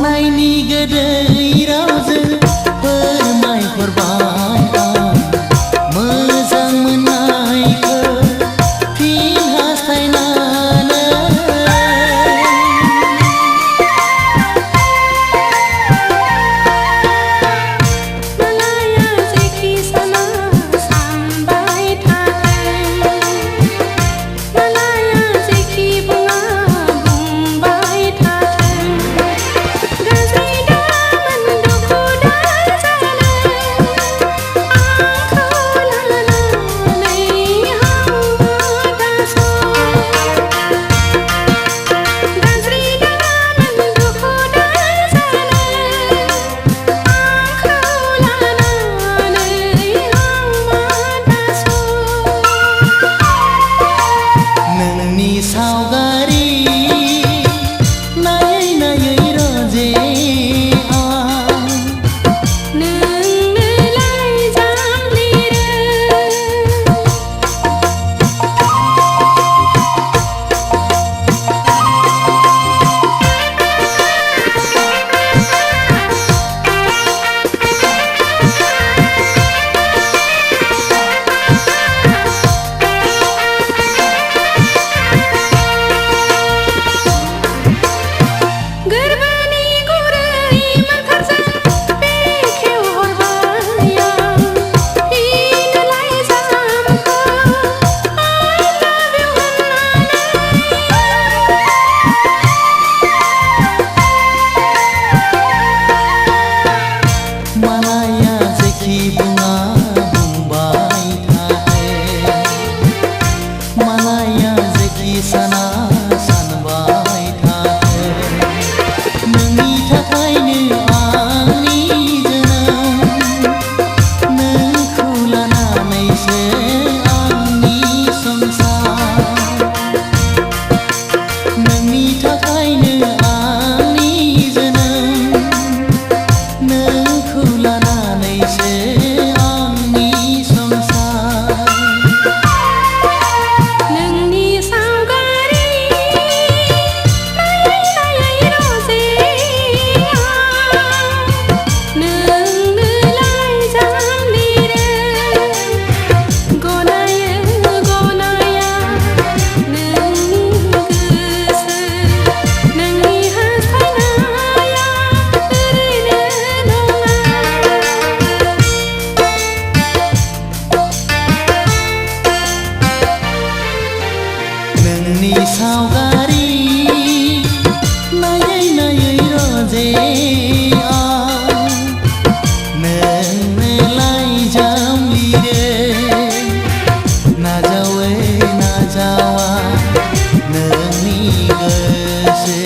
अन्नायनि गोदै रावजों फोरमायहरबाय आं मोजां मोननायखौ फिन हास्थायनानै। मालाया जेखि साना सानबाय थाथों, मालाया जेखि बुङा बुंबाय थाथों। गाज्रि दामोन दुखु दाजानो आंखौ लानानै हावा दास'। गाज्रि दामोन दुखु दाजानो आंखौ लानानै हावा दास'। नोंनि सावगारि नायै नायै रोजे आं नोंनो लाइजाम लिरो। गोरबोनि गुरै मोखांजों बेखेवहरबाय आं फिन लाइजामखौ I love you होननानै। मालाया जेखि बुङा बुंबाय थाथों, मालाया जेखि साना सानबाय थाथों। नोंनि थाखायनो आंनि जोनोम, नोंखौ लानानैसो आंनि संसार। नोंनि थाखायनो आंनि जोनोम, नोंखौ लानानैसो आंनि संसार। नोंनि सावगारि नायै नायै रोजे आं नोंनो लाइजाम लिरो। गनायो गनाया नोंनि गोसो, नोंनि हास्थायनाया ओरैनो नङा। नोंनि सावगारि नायै नायै रोजे आं नोंनो लाइजाम लिरो। नाजावै नाजावा नोंनि गोसो,